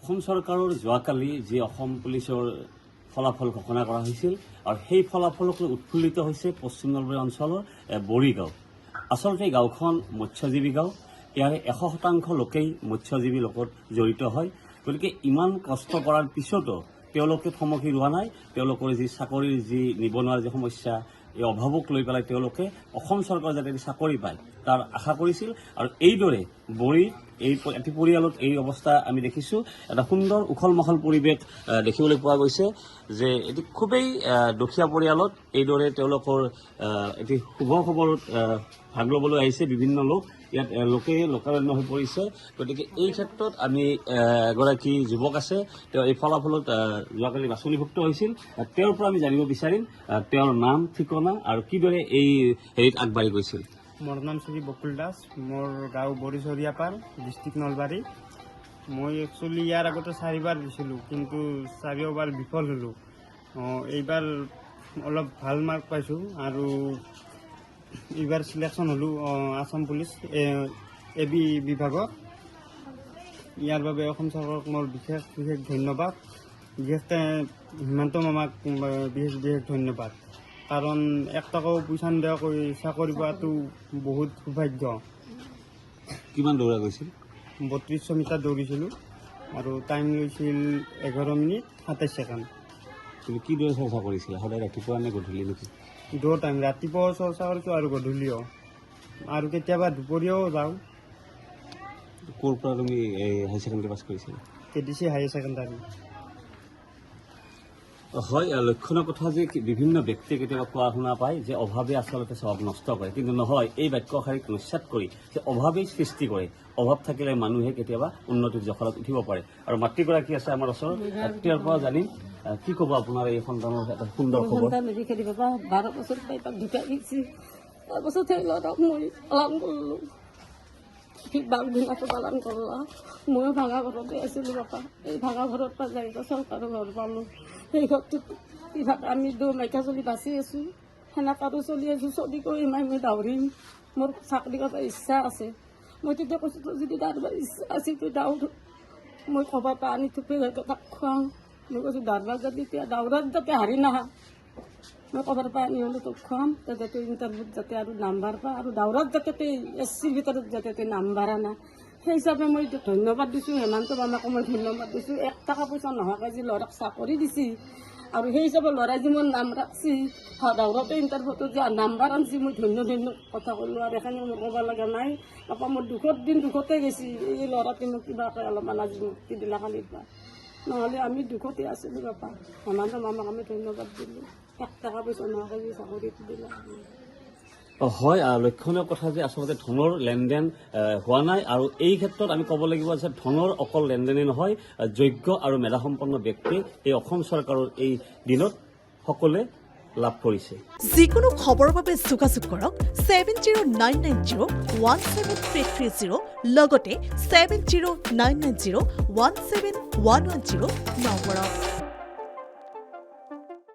অসম চৰকাৰৰ যোৱাকালি যি অসম পুলিচৰ ফলাফল ঘোষণা কৰা হৈছিল আৰু সেই ফলাফলক লৈ উৎফুল্লিত হৈছে পশ্চিম নলবাৰী অঞ্চলৰ বৰিগাঁও। আচলতে এই গাঁওখন মৎস্যজীৱী গাঁও। ইয়াৰে 100% লোকেই মৎস্যজীৱী লগত জড়িত হয়। গতিকে ইমান কষ্ট কৰাৰ পিছতো তেওঁলোকে থমকি ৰোৱা নাই। তেওঁলোকৰ যি চাকৰিৰ যি নিবনুৱাৰ যি সমস্যা, এই অভাৱক লৈ পেলাই তেওঁলোকে অসম চৰকাৰে যাতে চাকৰি পায় তাৰ আশা কৰিছিল। আৰু এইদৰে বড়িৰ এটি পৰিয়ালত এই অৱস্থা আমি দেখিছোঁ। এটা সুন্দৰ উখল মাখল পৰিৱেশ দেখিবলৈ পোৱা গৈছে যে এটি খুবেই দুখীয়া পৰিয়ালত এইদৰে তেওঁলোকৰ এটি শুভ খবৰত ভাগ ল'বলৈ আহিছে বিভিন্ন লোক। ইয়াত লোকাৰণ্য হৈ পৰিছে। গতিকে এই ক্ষেত্ৰত আমি এগৰাকী যুৱক আছে, তেওঁ এই ফলাফলত যোৱাকালি বাছনিভুক্ত হৈছিল। তেওঁৰ পৰা আমি জানিব বিচাৰিম তেওঁৰ নাম, ঠিকনা আৰু কিদৰে এই হেৰিত আগবাঢ়ি গৈছিল। মোৰ নাম শ্ৰী বকুল দাস, মোৰ গাঁও বৰিচৰিয়াপাৰ, ডিষ্ট্ৰিক্ট নলবাৰী। মই একচুৱেলি ইয়াৰ আগতে 4বাৰ দিছিলোঁ, কিন্তু 4বাৰ বিফল হ'লোঁ। এইবাৰ অলপ ভাল মাৰ্ক পাইছোঁ আৰু এইবাৰ চিলেকশ্যন হ'লোঁ আসাম পুলিচ AB বিভাগত। ইয়াৰ বাবে অসম চৰকাৰক মোৰ বিশেষ ধন্যবাদ। বিশেষকৈ হিমন্ত মামাক বিশেষ ধন্যবাদ। কাৰণ 1 টকাও পইচা নিদিয়াকৈ চাকৰি পোৱাটো বহুত সৌভাগ্য। কিমান দৌৰা গৈছিল? 3200 মিটাৰ দৌৰিছিলোঁ আৰু টাইম লৈছিল 11 মিনিট 27 ছেকেণ্ড। তুমি কিদৰে চৰ্চা কৰিছিলা? সদায় ৰাতিপুৱা নে গধূলি নেকি? দুটা টাইম, ৰাতিপুৱাও চৰ্চা কৰিছোঁ আৰু গধূলিও, আৰু কেতিয়াবা দুপৰীয়াও যাওঁ। ক'ৰ পৰা তুমি হাই ছেকেণ্ডেৰী পাছ কৰিছিলা? KDC higher secondary. হয়, লক্ষণৰ কথা যে বিভিন্ন ব্যক্তিয়ে কেতিয়াবা কোৱা শুনা পায় যে অভাৱে আচলতে স্বভাৱ নষ্ট কৰে, কিন্তু নহয়। এই বাক্যশাৰীক নস্যাৎ কৰি যে অভাৱেই সৃষ্টি কৰে। অভাৱ থাকিলে মানুহে কেতিয়াবা উন্নতিৰ জখলাত উঠিব পাৰে। আৰু মাতৃগৰাকী আছে আমাৰ ওচৰত, তেওঁৰ পৰা জানিম কি ক'ব আপোনাৰ এই সন্তানৰ এটা সুন্দৰ খবৰ। 12 বছৰ পাই তাক ঢুকাই গৈছে। তাৰপাছত সেই ল'ৰাক মই পালন কৰিলোঁ। ঠিক বাঘদিনাটো পালন কৰলা। ময়ো ভাঙা ঘৰতে আছিলোঁ বাপা। এই ভাঙা ঘৰৰ পৰা যাই চৰকাৰৰ ঘৰ পালোঁ। সেই ঘৰটোত আমি মাইকা চলি বাচি আছোঁ। সেনেকাৰো চলি আছোঁ। চলি কৰি মই দাউৰিম, মোৰ চাকৰি কৰাৰ ইচ্ছা আছে। মই তেতিয়া কৈছোঁ তোৰ যদি দাউৰিবৰ ইচ্ছা আছে তই দাউৰ। মই ক'ৰবাৰ পৰা আনি থুপি তাক খুৱাওঁ। মই কৈছোঁ দাউৰবাৰ যদি এতিয়া দাউৰাত যাতে হাৰি নাহা, মই ক'ৰবাৰ পৰা আনি হ'লে তোক খুৱাম, যাতে তই ইণ্টাৰভিউত যাতে আৰু নাম্বাৰ পা, আৰু দাউৰাত যাতে তই SCৰ ভিতৰত যাতে তই নাম্বাৰ আনা। সেই হিচাপে মই ধন্যবাদ দিছোঁ হেমন্ত মামাকো। মই ধন্যবাদ দিছোঁ। 1 টকা পইচা নোহোৱাকৈ যি ল'ৰাক চাকৰি দিছে, আৰু সেই হিচাপে ল'ৰাই যি মোৰ নাম ৰাখছি, দাউৰতে ইণ্টাৰভিউটো যে নাম্বাৰ আনছি, মই ধন্য কথা ক'লোঁ। আৰু এখানে মোৰ ক'ব লগা নাই। পাপা মোৰ দুখৰ দিন দুখতে গেছি। এই ল'ৰাটোৱে মোক কিবাকৈ অলপমান আজি মুক্তি দিলা কালিৰ পৰা, নহ'লে আমি দুখতে আছিলোঁ পাপা। হেমন্ত মামাক আমি ধন্যবাদ দিলোঁ। 1 টকা পইচা নোহোৱাকৈ যি চাকৰিটো দিলা। হয়, লক্ষণীয় কথা যে আচলতে ধনৰ লেনদেন হোৱা নাই। আৰু এই ক্ষেত্ৰত আমি ক'ব লাগিব যে ধনৰ অকল লেনদেনেই নহয়, যোগ্য আৰু মেধাসম্পন্ন ব্যক্তি এই অসম চৰকাৰৰ এই দিনত সকলোৱে লাভ কৰিছে। যিকোনো খবৰৰ বাবে যোগাযোগ কৰক 7099017330 লগতে 7099017110 নম্বৰত।